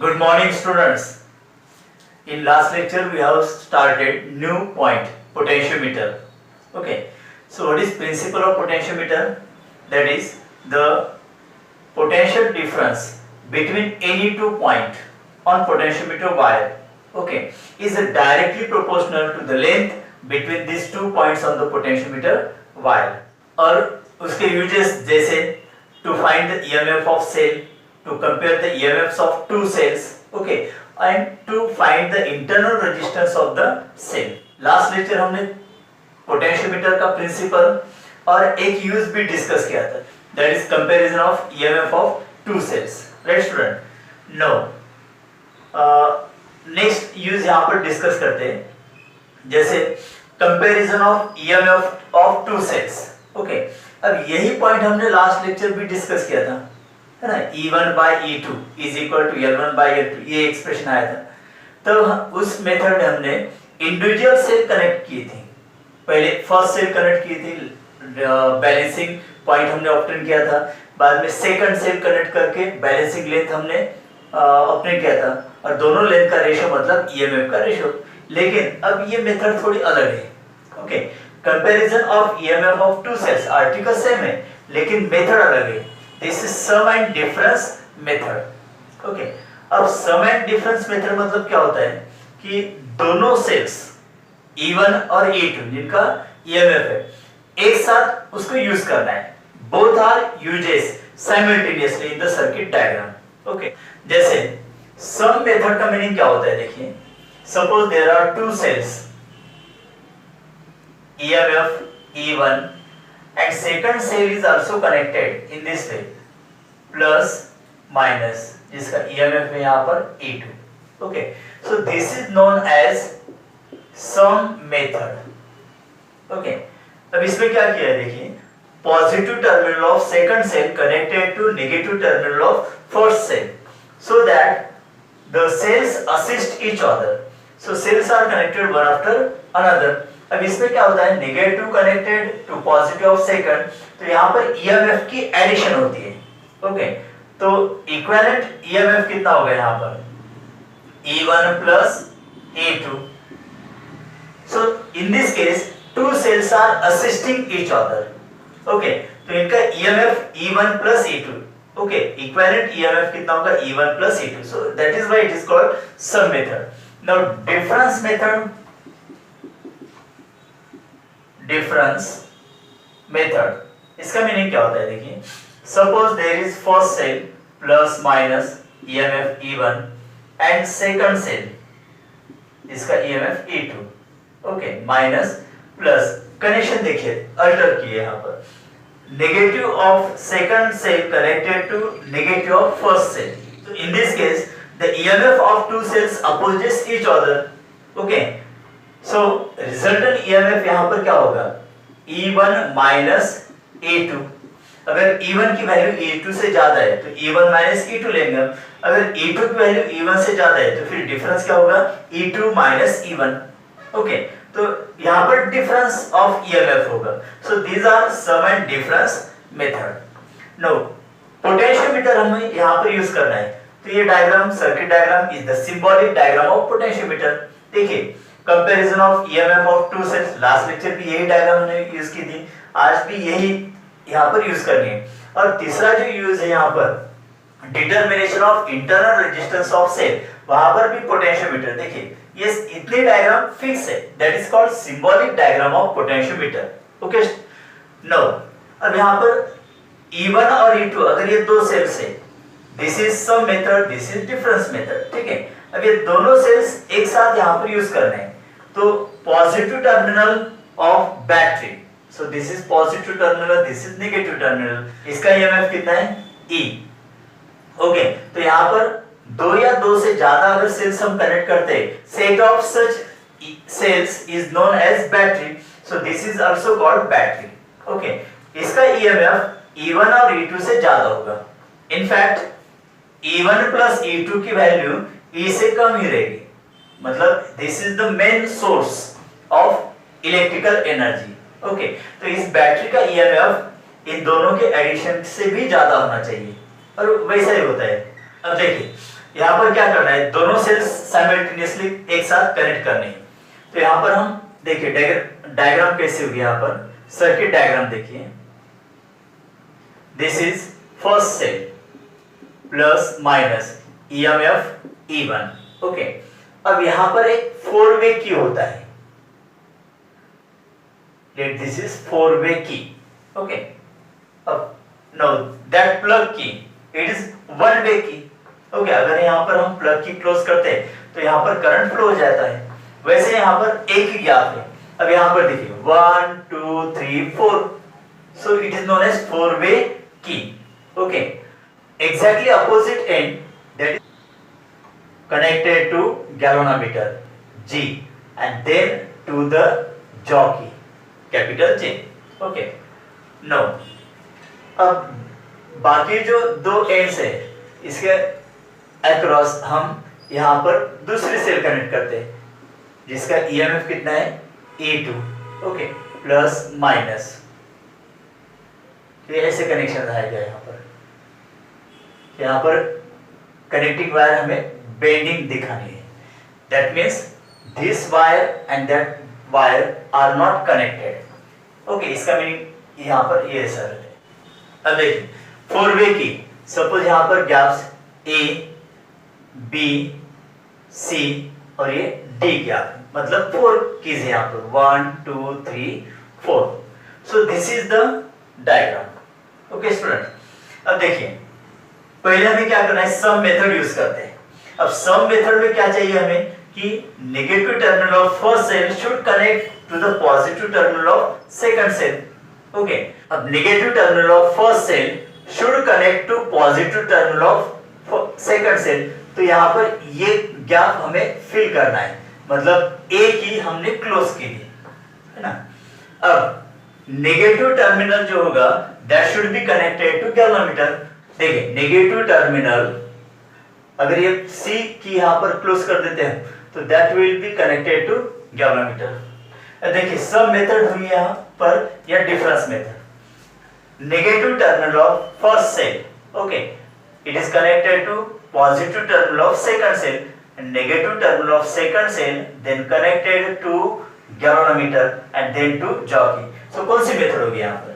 Good morning, students. In last lecture we have started new point, potentiometer. Okay. So what is principle of potentiometer? That is the potential difference between any two point on potentiometer wire, okay, is directly proportional to the length between these 2 points on the potentiometer wire. और उसके uses जैसे to find the EMF of cell, to compare the EMFs of two cells, okay, and to find the internal resistance of the cell. Last lecture हमने potentiometer का principal और एक use भी discuss किया था, that is comparison of EMF of two cells. Right student? No. Next use यहाँ पर discuss करते हैं, जैसे comparison of EMF of two cells. Okay, अब यही पॉइंट हमने लास्ट लेक्चर भी डिस्कस किया था, है ना. E1 by E2 is equal to L1 by L2, ये एक्सप्रेशन आया था. तो उस मेथड में हमने इंडिविजुअल सेल कनेक्ट की थी. पहले फर्स्ट सेल कनेक्ट की थी, बैलेंसिंग पॉइंट हमने ऑब्टेन किया था. बाद में सेकंड सेल कनेक्ट करके बैलेंसिंग लेंथ हमने ऑब्टेन किया था, और दोनों लेंथ का रेशियो मतलब EMF का रेशियो. लेकिन अब ये मेथड थोड़ी अलग है. Okay, comparison of EMF of two cells, article same है लेकिन मेथड अलग है. This is sum and difference method. Okay, अब सम एंड डिफरेंस मेथड मतलब क्या होता है कि दोनों सेल्स E1 और E2 जिनका EMF है, एक साथ उसको यूज करना है. Both are uses simultaneously in the circuit diagram. Okay, जैसे सम मेथड का मीनिंग क्या होता है, देखिए. Suppose there are two cells, EMF E1 and second cell is also connected in this way, plus minus, जिसका EMF है यहाँ पर E2. Okay, so this is known as sum method. Okay, अब इसमें क्या किया है, देखिए. Positive terminal of second cell connected to negative terminal of first cell, so that the cells assist each other. So cells are connected one after another. अब इसमें क्या होता है, negative connected to positive of second, तो यहाँ पर EMF की addition होती है. ओके, तो इक्विवेलेंट EMF कितना होगा यहाँ पर, E1 plus E2. So in this case two cells are assisting each other. Okay, तो इनका EMF E1 plus E2. Okay, equivalent EMF कितना होगा, E1 plus E2. So that is why it is called sum method. Now difference method. Difference method, इसका meaning क्या होता है, देखिए. Suppose there is first cell plus minus EMF E1 and second cell, इसका EMF E2. Okay, minus plus, connection देखिए alter किए यहाँ पर. Negative of second cell connected to negative of first cell. So in this case the EMF of two cells opposes each other. Okay, so resultant EMF यहाँ पर क्या होगा, E1 minus E2. अगर E1 की value E2 से ज्यादा है तो E1 minus E2 लेंगे. अगर E2 की वैल्यू E1 से ज्यादा है तो फिर डिफरेंस क्या होगा, E2 minus E1. ओके, तो यहाँ पर डिफरेंस ऑफ EMF होगा. So these are sum and difference method. No, potentiometer हमें यहाँ पर यूज करना है. तो ये diagram, circuit diagram is the symbolic diagram of potentiometer. देखिए, comparison of EMF of two cells, last lecture भी यही डायग्राम हमने यूज की थी, आज भी यही यहाँ पर यूज करनी है. और तीसरा जो यूज है यहाँ पर, determination of internal resistance of cell, वहां पर भी पोटेंशियोमीटर. देखिए ये इतने डायग्राम फिक्स है, that is called symbolic diagram of potentiometer. Okay, no, अब यहाँ पर E1 और E2 अगर ये दो सेल्स है, this is sum method, this is difference method. ठीक है, अब ये दोनों सेल्स एक साथ यहाँ पर यूज करने हैं. तो positive terminal of battery, so this is positive terminal, this is negative terminal, इसका EMF कितना है, E. ओके, तो यहाँ पर दो या दो से ज्यादा अगर सेल्स हम कनेक्ट करते हैं, set of such cells is known as battery. So this is also called battery. Okay, इसका EMF E1 और E2 से ज्यादा होगा. इनफैक्ट E1 प्लस E2 की वैल्यू E से कम ही रहेगी. मतलब this is the main source of electrical energy. Okay, तो इस बैटरी का EMF इन दोनों के एडिशन से भी ज्यादा होना चाहिए, और वैसा ही होता है. अब देखिए, यहाँ पर क्या करना है, दोनों सेल्स साइमल्टेनियसली एक साथ कनेक्ट करने हैं। तो यहाँ पर हम देखिए डायग्राम कैसे होगी, यहाँ पर सर्किट डायग्राम देखिए, this is first cell plus minus EMF E1, okay. अब यहाँ पर एक 4-वे की होता है, late this is 4-वे key, okay. अब नो दैट प्लग की इट इज 1-वे की, ओके। अगर यहाँ पर हम प्लग की क्लोज करते हैं तो यहाँ पर करंट फ्लो हो जाता है, वैसे यहाँ पर एक ही गैप है। अब यहाँ पर देखिए 1 2 3 4, so it is known as 4-वे key, okay. Exactly opposite end that is connected to galvanometer G and then to the jockey capital J, okay. Now अब बाकी जो दो एंड्स है इसके अक्रॉस हम यहाँ पर दूसरी सेल कनेक्ट करते हैं जिसका EMF कितना है E2, ओके, प्लस माइनस। ये ऐसे कनेक्शन आएगा यहाँ पर। यहाँ पर कनेक्टिंग वायर हमें बेंडिंग दिखानी है, that means this wire and that wire are not connected, okay. इसका मीनिंग यहाँ पर ये सर है। अब देखिए 4-वे की, सपोज यहाँ पर गैप्स A B C और ये D गैप, मतलब 4 कीज है यहाँ पर 1 2 3 4, सो this is the diagram, okay student. अब देखिए पहले हमें क्या करना है, सम मेथड यूज करते हैं। अब सम मेथड में क्या चाहिए हमें कि negative terminal of first cell should connect to the positive terminal of second cell, okay. अब negative terminal of first cell should connect to positive terminal of second cell, तो यहाँ पर ये गैप हमें फिल करना है, मतलब A की हमने क्लोज की है ना। अब नेगेटिव टर्मिनल जो होगा that should be connected to galvanometer. देखिए नेगेटिव टर्मिनल अगर ये C की यहाँ पर क्लोज कर देते हैं तो that will be connected to galvanometer. देखिए सब मेथड हुई यहाँ पर या difference method. Negative terminal of first cell, okay, it is connected to positive terminal of second cell, and negative terminal of second cell then connected to galvanometer and then to jockey. So कौन सी method होगी यहाँ पर?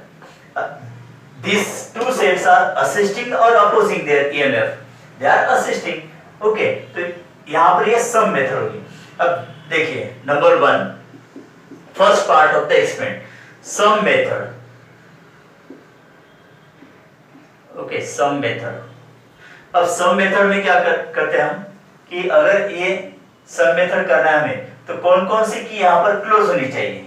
These two cells are assisting or opposing their EMF. They are assisting. Okay. तो यहाँ पर ये सम method होगी। अब देखिए number 1 first part of the experiment, sum method, okay, sum method. अब सम मेथड में क्या करते हैं हम कि अगर ये सम मेथड करना है हमें तो कौन कौन सी की यहाँ पर क्लोज होनी चाहिए,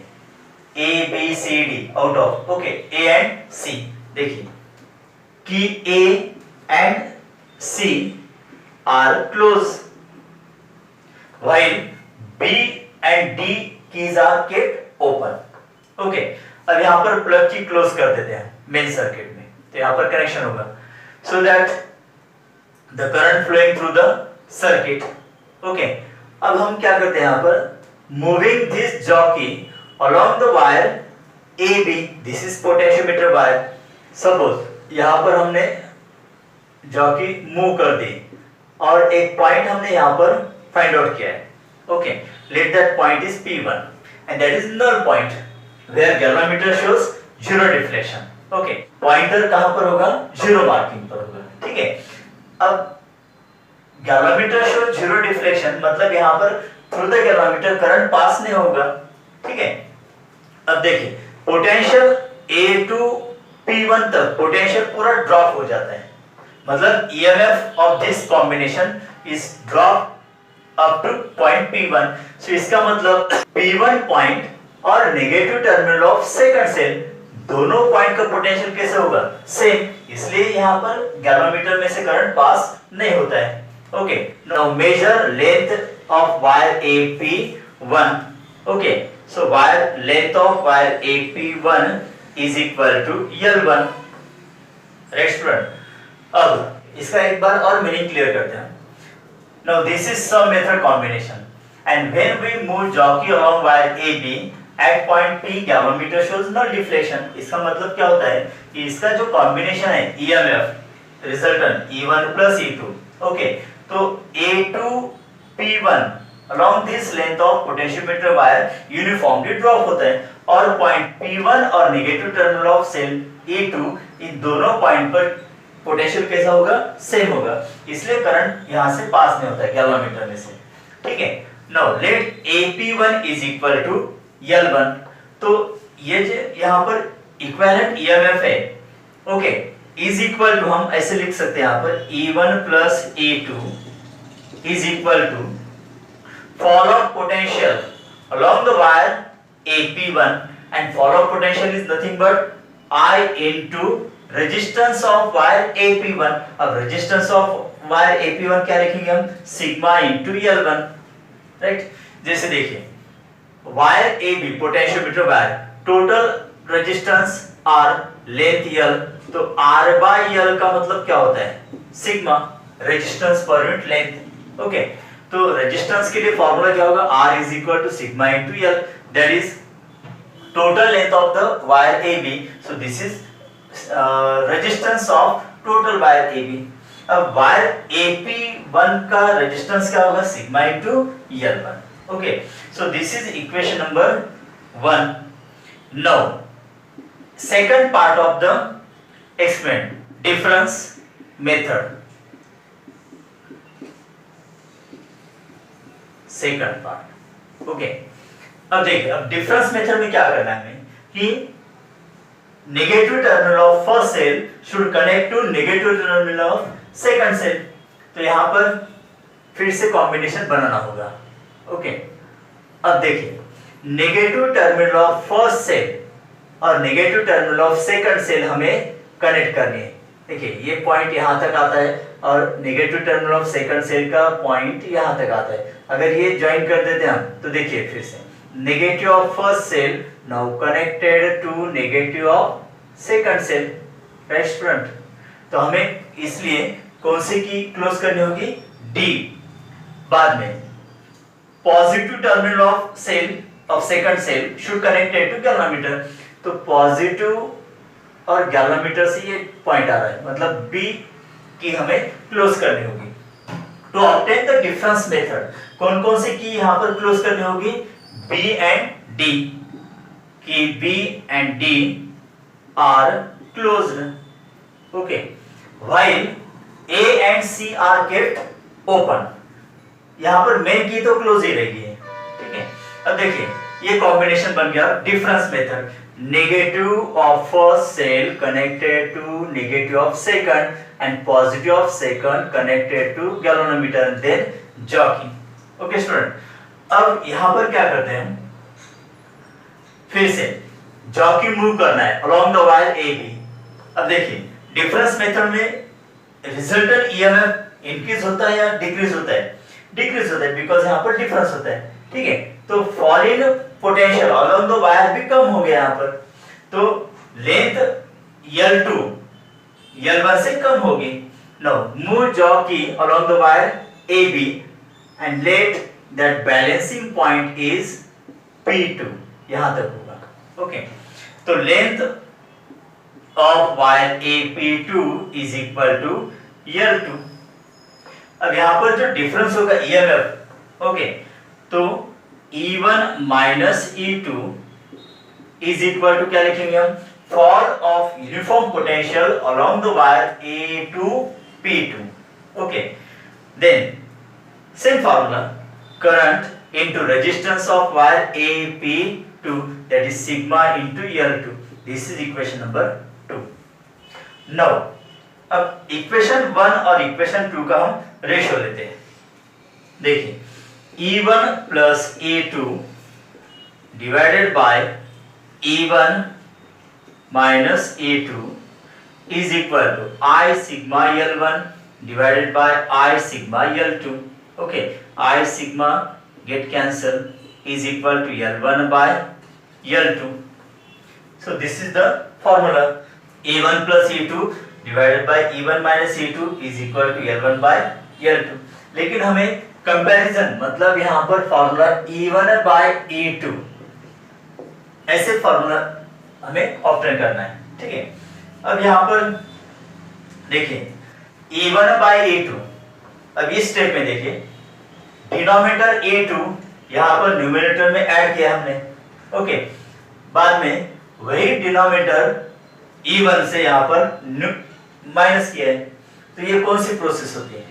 A B C D out of, okay, A and C। देखिए कि A and C are close while B and D keys are kept open, okay. अब यहाँ पर प्लग की क्लोज कर देते हैं मेन सर्किट में, तो यहाँ पर कनेक्शन होगा so that the current flowing through the circuit, okay। अब हम क्या करते हैं यहाँ पर, moving this jockey along the wire AB, this is potentiometer wire। suppose यहाँ पर हमने जॉकी मूव कर दी और एक पॉइंट हमने यहाँ पर फाइंड आउट किया है, okay। let that point is P1 and that is null point where galvanometer shows zero deflection, okay। Pointer कहाँ पर होगा, जीरो मार्किंग पर होगा, ठीक है। अब गैल्वेनोमीटर शो जीरो डिफ्लेक्शन, मतलब यहाँ पर through the galvanometer current pass नहीं होगा, ठीक है। अब देखिए पोटेंशियल A टू P1 तक पोटेंशियल पूरा ड्रॉप हो जाता है, मतलब EMF of this combination is drop up to point P1। So इसका मतलब P1 पॉइंट और negative terminal of second cell दोनों पॉइंट का पोटेंशियल कैसे होगा, सेम, इसलिए यहाँ पर गैल्वेनोमीटर में से करंट पास नहीं होता है, okay। Now measure length of wire AP1, okay। So wire length of wire AP1 is equal to L1, right student। अब इसका एक बार और मीनिंग क्लियर करते हैं। Now this is some method combination and when we move jockey along wire AB at point P galvanometer shows null deflection। इसका मतलब क्या होता है कि इसका जो कॉम्बिनेशन है EMF resultant E1 plus E2, okay, तो A2 P1 along this length of potentiometer wire uniformly drop होता है और पॉइंट P1 और negative terminal of cell A2 इन दोनों पॉइंट पर पोटेंशियल कैसा होगा, सेम होगा, इसलिए करंट यहां से पास नहीं होता है गैल्वेनोमीटर में से। ठीक है, now let AP1 is equal to L1, तो ये जो यहां पर इक्विवेलेंट ईएमएफ है, ओके, इज इक्वल टू हम ऐसे लिख सकते हैं यहां पर E1 plus A2 is equal to followed potential along the wire AP1 and follow potential is nothing but I into resistance of wire AP1। अब resistance of wire AP1 क्या लिखेंगे हम, सिग्मा into L1, राइट। जैसे देखिए wire AB potentiometer wire, total resistance R, length L, तो R by L का मतलब क्या होता है, sigma, resistance per unit length. Okay, तो रेजिस्टेंस के लिए फॉर्मूला क्या होगा, R is equal to sigma into L, that is total length of the wire AB। So this is resistance of total wire AB। अब wire AP1 का resistance क्या होगा, sigma into L1। Okay, so this is equation number 1। Now second part of the experiment, difference method. Second part, okay. अब देखिए, अब difference method में क्या करना है हमें कि negative terminal of first cell should connect to negative terminal of second cell, तो यहां पर फिर से कॉम्बिनेशन बनाना होगा। ओके, अब देखिए negative terminal of first cell और negative terminal of second cell हमें कनेक्ट करनी है। देखिए ये पॉइंट यहां तक आता है और negative terminal of second cell का पॉइंट यहां तक आता है। अगर ये ज्वाइन कर देते हैं हम, तो देखिए फिर से negative of first cell now connected to negative of second cell, right student. तो हमें इसलिए कौन सी की क्लोज करनी होगी, डी। बाद में positive terminal of cell of second cell should connected to galvanometer, तो पॉजिटिव और गैल्वेनोमीटर से ये पॉइंट आ रहा है, मतलब बी की हमें क्लोज करनी होगी। To obtain the difference method, कौन कौन सी की यहां पर क्लोज करनी होगी, बी एंड डी, की B and D are closed. Okay, while A and C are kept open, यहां पर मेन की तो क्लोज ही रहेगी, ठीक है। अब देखिए ये कॉम्बिनेशन बन गया difference method, negative of first cell connected to negative of second and positive of second connected to galvanometer, then jockey. Okay student, अब यहां पर क्या करते हैं, फिर से जॉकी मूव करना है अलोंग द वायर AB। अब देखिए डिफरेंस मेथड में रिजल्टेंट ईएमएफ इंक्रीज होता है या डिक्रीज होता है, डिक्रीज होता है, बिकॉज यहां पर डिफरेंस होता है, ठीक है। तो fall in potential along the wire भी कम हो गया यहां पर, तो लेंथ L2 L1 से कम होगी। Now move jockey along the wire AB and let that balancing point is P2, यहां तक होगा। ओके, तो length of wire AP2 is equal to L2। अब यहां पर जो डिफरेंस होगा EMF, ओके, तो E1 minus E2 is equal to क्या लिखेंगे हम, fall of uniform potential along the wire A2 P2। Okay, then same formula, current into resistance of wire AP2, that is sigma into L2। This is equation number 2। Now अब equation 1 और equation 2 का हम ratio लेते हैं। देखिए E1 plus E2 divided by E1 minus E2 is equal to I sigma L1 divided by I sigma L2। Okay, I sigma get cancel is equal to L1 by L2। So this is the formula, E1 plus E2 divided by E1 minus E2 is equal to L1 by L2। लेकिन हमें comparison, मतलब यहां पर formula E1 bye E2, ऐसे formula हमें obtain करना है, ठीक है। अब यहां पर देखिए E1 बाय E2 अब इस स्टेप में देखिए, डिनोमिनेटर A2 यहाँ पर न्यूमरेटर में ऐड किया हमने, ओके। बाद में वही डिनोमिनेटर E1 से यहाँ पर माइनस किया है। तो ये कौन सी प्रोसेस होती है?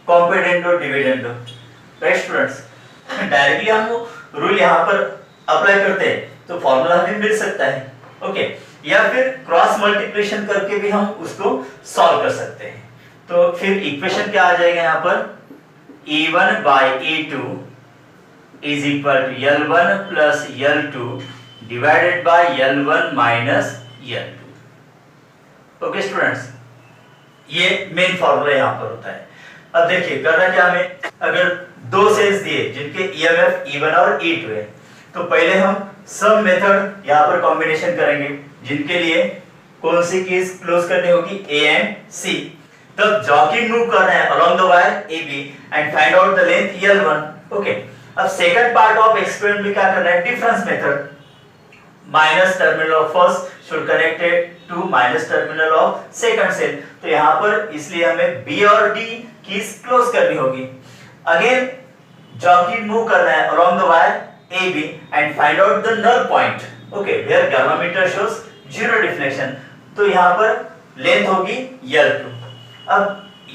कॉम्पेटेंडो डिविडेंडो, राइट स्टूडेंट्स। डायरेक्टली हम रूल यहाँ पर अप्लाई करते हैं तो फॉर्मूला हमें मिल सकता है, ओके। या फिर क्रॉस मल्टीप्लिकेशन करके भी हम उसको सॉल्व कर सकते हैं। तो फिर इक्वेशन क्या आ जाएगा यहाँ पर? E1 by E2 is equal to L1 plus L2 divided by L1 minus L2, okay students. ये मेन फॉर्मूला यहाँ पर होता है। अब देखिए करना क्या हमें, अगर दो सेल्स दिए जिनके EMF E1 और E2 है, तो पहले हम सम मेथड यहाँ पर कॉम्बिनेशन करेंगे, जिनके लिए कौन सी कीज क्लोज करनी होगी? A and C। तब जॉकी मूव कर रहे हैं along the wire AB and find out the length L1, okay. अब सेकंड पार्ट ऑफ एक्सपेरिमेंट में क्या करना है? Difference method. Minus terminal of first should connected to minus terminal of second cell. तो यहाँ पर इसलिए हमें B और D कीज क्लोज करनी होगी। अगेन जॉकी मूव कर रहे हैं along the wire AB and find out the null point, okay, where galvanometer shows zero deflection। तो यहाँ पर लेंथ होगी L2। अब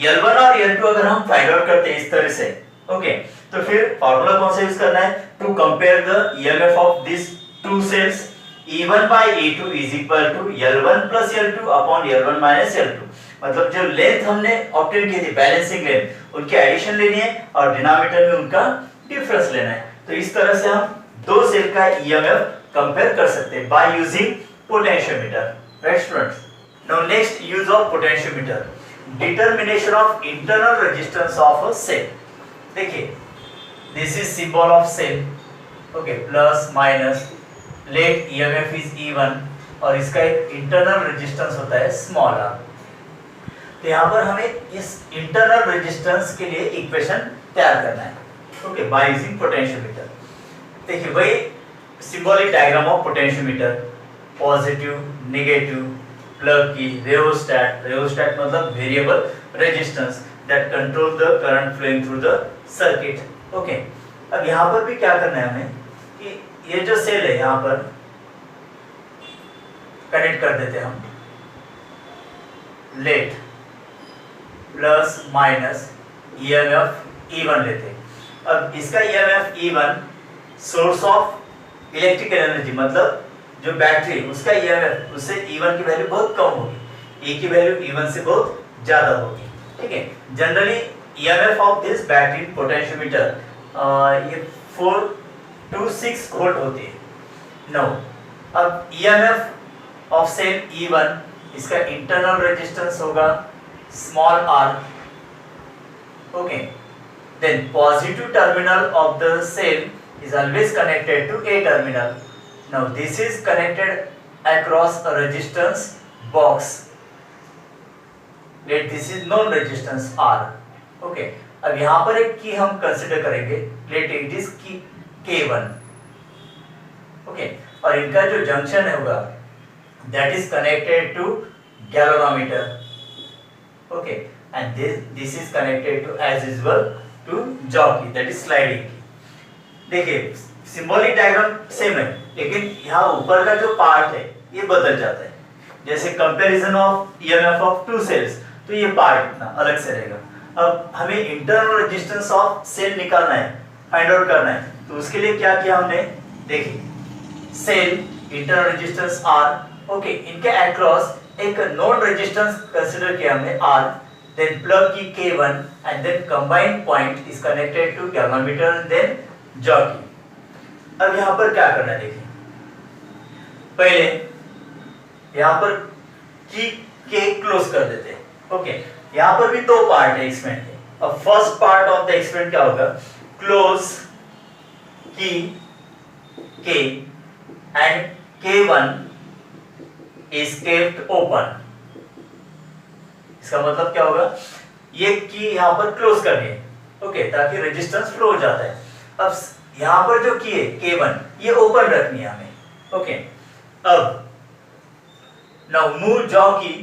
L1 और L2 अगर हम फाइंड आउट करते हैं इस तरह से, ओके, तो फिर फॉर्मूला कौन सा यूज करना है? To compare the EMF of this two cells, E1 by E2 is equal to L1 plus L2 upon L1 minus L2। मतलब जो लेंथ हमने ऑब्टेन की थी, बैलेंसिंग लेंथ, उनकी एडिशन लेनी है और डिनोमिनेटर में उनका डिफरेंस लेना है। तो इस तरह से हम दो सेल का EMF कंपेयर कर सकते हैं by using potentiometer, right students. Now next use of potentiometer, determination of internal resistance of a cell. देखिए this is symbol of cell, okay, plus minus, let EMF is E1 और इसका एक internal resistance होता है small r। तो यहाँ पर हमें इस इंटरनल रेजिस्टेंस के लिए इक्वेशन तैयार करना है, ओके, बाय यूजिंग पोटेंशियोमीटर। देखिए वही symbolic diagram of potentiometer, positive, negative, plug key, rheostat, rheostat मतलब variable resistance that control the current flowing through the circuit, okay. अब यहाँ पर भी क्या करना है हमें कि ये जो सेल है यहाँ पर कनेक्ट कर देते हैं हम, late plus minus EMF E1 लेते हैं। अब इसका EMF E1 source of electrical energy, मतलब जो बैटरी उसका EMF, उससे E1 की वैल्यू बहुत कम होगी, E की वैल्यू E1 से बहुत ज्यादा होगी, ठीक है। Generally EMF of this battery potentiometer ये 4 to 6 वोल्ट होती है। नो, अब EMF ऑफ सेल E1, इसका इंटरनल रेजिस्टेंस होगा small r, okay. Then positive terminal of the cell is always connected to A terminal. Now this is connected across a resistance box. Let this is known resistance R. Okay. अब यहाँ पर एक की हम consider करेंगे, let it is K1. Okay. और इनका जो जंक्शन होगा that is connected to galvanometer. Okay. And this is connected to as usual to jockey, that is sliding। देखिए सिंबॉलिक डायग्राम सेम है, लेकिन यहाँ ऊपर का जो पार्ट है ये बदल जाता है। जैसे comparison of EMF of two cells, तो ये पार्ट इतना अलग से रहेगा। अब हमें इंटरनल रेजिस्टेंस ऑफ सेल निकालना है, फाइंड आउट करना है। तो उसके लिए क्या किया हमने? देखिए cell internal resistance R, okay, इनके अक्रॉस एक नोड रेजिस्टेंस कंसीडर किया हमने R, then plug की K1 and then combined point is connected to galvanometer and then jockey। अब यहाँ पर क्या करना है? देखिए पहले यहाँ पर की K क्लोज कर देते हैं, ओके। यहाँ पर भी दो पार्ट है एक्सपेरिमेंट के। अब first part of the experiment क्या होगा? क्लोज की K and K1 is kept open। इसका मतलब क्या होगा? ये की यहाँ पर क्लोज करनी है, ओके, ताकि रेजिस्टेंस फ्लो हो जाता है। अब यहाँ पर जो की है K1 ये ओपन रखनी है हमें, ओके। अब now move jockey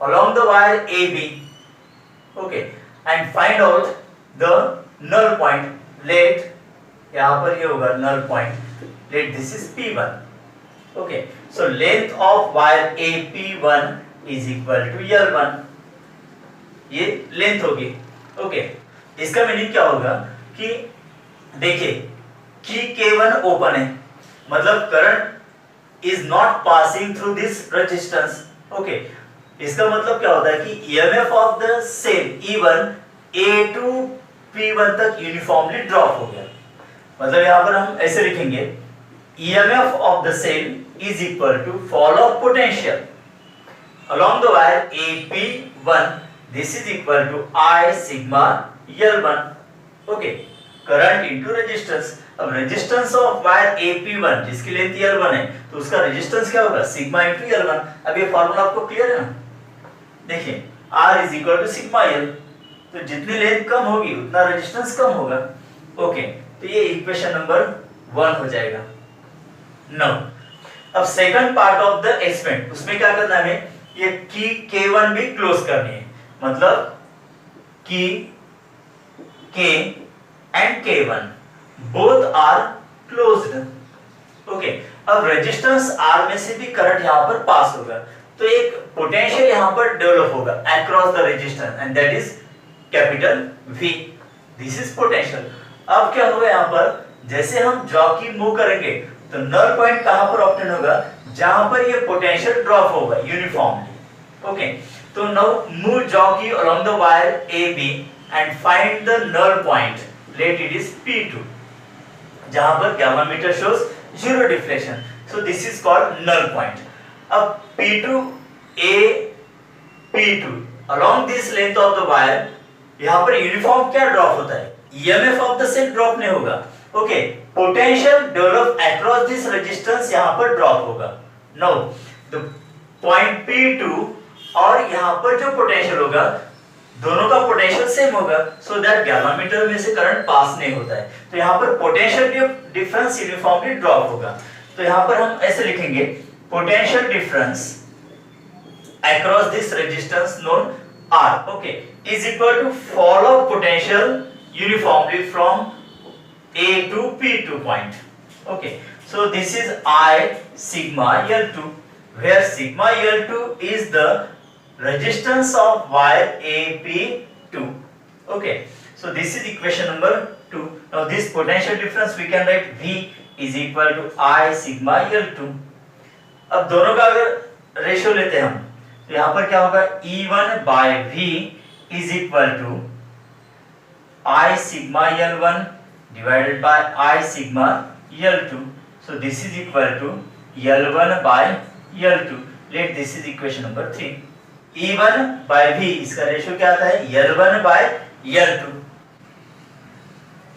along the wire AB, okay, and find out the null point, let यहाँ पर ये होगा null point, let this is P1। Okay, so length of wire AP1 is equal to L1, ये length होगी। Okay, इसका meaning क्या होगा कि देखिए कि K1 ओपन है, मतलब current is not passing through this resistance. Okay, इसका मतलब क्या होता है कि EMF of the cell E1 A to P1 तक यूनिफॉर्मली ड्रॉप हो गया। मतलब यहाँ पर हम ऐसे लिखेंगे EMF of the cell is equal to fall of potential along the wire AP1, this is equal to I sigma L1। okay, current into resistance। अब रेजिस्टेंस ऑफ वायर AP1 जिसकी लेंथ L1 है, तो उसका resistance क्या होगा, sigma into L1। अब ये formula आपको क्लियर है ना? देखिए R is equal to sigma L, तो जितनी लेंथ कम होगी उतना रेजिस्टेंस कम होगा। ओके, तो ये इक्वेशन नंबर 1 हो जाएगा। नाउ अब second part of the experiment, उसमें क्या करना है, ये की K1 भी क्लोज करनी है, मतलब की K and K1 both are closed. Okay, अब रेजिस्टेंस R में से भी करंट यहां पर पास होगा, तो एक पोटेंशियल यहां पर डेवलप होगा across the resistance and that is capital V, this is potential. अब क्या होगा, यहां पर जैसे हम जॉकी मूव करेंगे तो नल पॉइंट कहां पर ऑब्टेन होगा, जहां पर ये पोटेंशियल ड्रॉप होगा यूनिफॉर्मली। ओके, तो now move jockey along the wire AB and find the null point, let it is P2, जहां पर gamma meter shows zero deflection, so this is called null point. अब P2 A P2 along this length of the wire, यहां पर uniform क्या drop होता है, EMF of the cell drop नहीं होगा। Okay, potential develop across this resistance यहां पर ड्रॉप होगा। नाउ द पॉइंट P2 और यहां पर जो पोटेंशियल होगा, दोनों का पोटेंशियल सेम होगा, सो दैट गामा मीटर में से करंट पास नहीं होता है, तो यहां पर पोटेंशियल डिफरेंस यूनिफॉर्मली ड्रॉप होगा। तो यहां पर हम ऐसे लिखेंगे potential difference across this resistance known R, okay, is equal to fall of potential uniformly from A to P2 point. Okay, so this is I sigma L2, where sigma L2 is the resistance of wire AP2. Okay, so this is equation number 2. Now this potential difference we can write V is equal to I sigma L2. अब दोनों का अगर ratio लेते हैं हम, तो यहां पर क्या होगा, E1 by V is equal to I sigma L1 divided by I sigma L2. So this is equal to L1 by L2. Let this is equation number 3. E1 by V, इसका ratio क्या आता है, L1 by L2।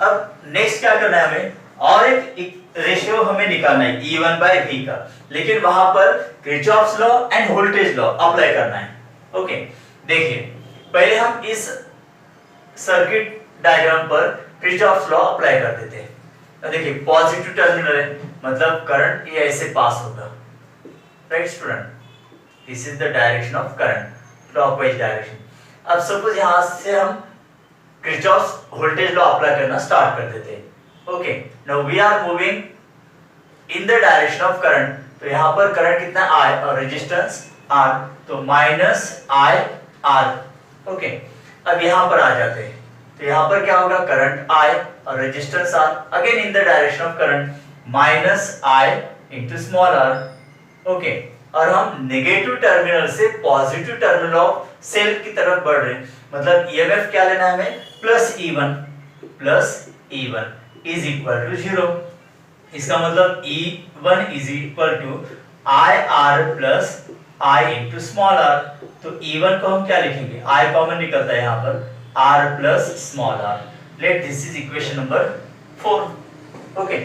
अब next क्या करना है हमें, और एक रेशियो हमें निकालना है E1 by V का, लेकिन वहां पर Kirchhoff's law end voltage law apply करना है। ओके, देखिए पहले हम इस सर्किट डायग्राम पर किरचॉफ्स लॉ अप्लाई कर देते हैं। तो देखिए पॉजिटिव टर्मिनल है, मतलब करंट ये ऐसे पास होगा, right student, this is the direction of current, clockwise direction. अब सपोज यहां से हम किरचॉफ्स वोल्टेज लॉ अप्लाई करना स्टार्ट कर देते हैं। Okay, now we are moving in the direction of current, तो यहां पर करंट कितना I और रेजिस्टेंस R, तो माइनस I R। ओके, अब यहां पर आ जाते हैं, तो यहां पर क्या होगा, करंट I और resistance R, again in the direction of current, minus I into small r। Okay, और हम नेगेटिव टर्मिनल से पॉजिटिव टर्मिनल ऑफ सेल की तरफ बढ़ रहे हैं, मतलब EMF क्या लेना है हमें, plus E1 is equal to 0। इसका मतलब E1 is equal to IR plus I into small r। तो E1 को हम क्या लिखेंगे, I कॉमन निकलता है यहाँ पर, R plus small r। Let this is equation number 4। Okay,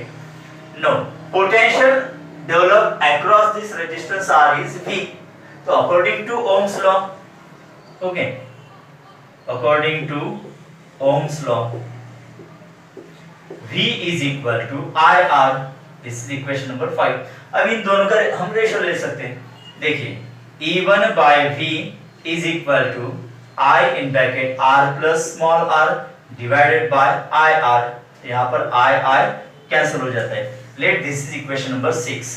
now potential develop across this resistance R is V। तो according to Ohm's law, okay, according to Ohm's law V is equal to IR, this is equation number 5। अब इन दोनों का हम ratio ले सकते हैं, देखिए E1 by V is equal to I in bracket R plus small r divided bye I R, यहाँ पर आई आई कैंसिल हो जाता है। Late this is equation number 6।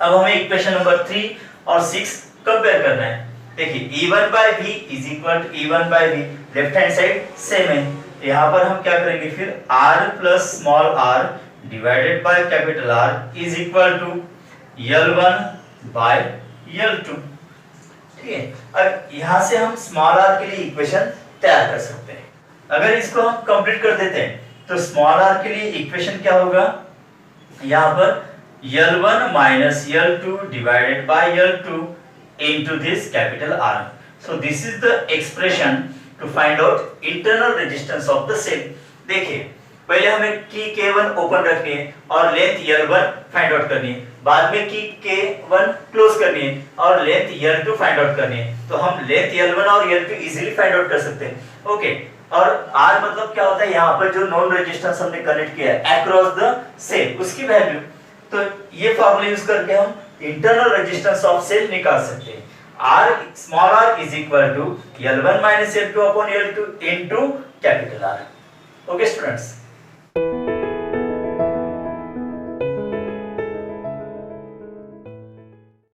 अब हमें इक्वेशन नंबर 3 और 6 कंपेयर करना है। देखिए E1 by V is equal to E1 by V, left hand side same है, यहाँ पर हम क्या करेंगे फिर R plus small r divided by capital R is equal to L1 by L2। ठीक है, अब यहाँ से हम स्मॉल r के लिए इक्वेशन तैयार कर सकते हैं। अगर इसको हम कंप्लीट कर देते हैं तो स्मॉल r के लिए इक्वेशन क्या होगा, यहाँ पर L1 minus L2 divided by L2 into this capital R. So this is the expression to find out internal resistance of the cell. देखिए पहले हमें की K1 ओपन रखनी है और लेंथ L1 फाइंड आउट करनी है, बाद में की K1 क्लोज करनी है और लेंथ L2 फाइंड आउट करनी है। तो हम लेंथ L1 और L2 इजीली फाइंड आउट कर सकते हैं। ओके, और R मतलब क्या होता है, यहाँ पर जो नॉन रेजिस्टेंस हमने कनेक्ट किया है अक्रॉस द सेल उसकी वैल्यू। तो ये फार्मूला यूज करके हम इंटरनल रेजिस्टेंस ऑफ सेल निकाल सकते हैं। R small r is equal to L1 minus L2 upon L2 into capital R। Okay students.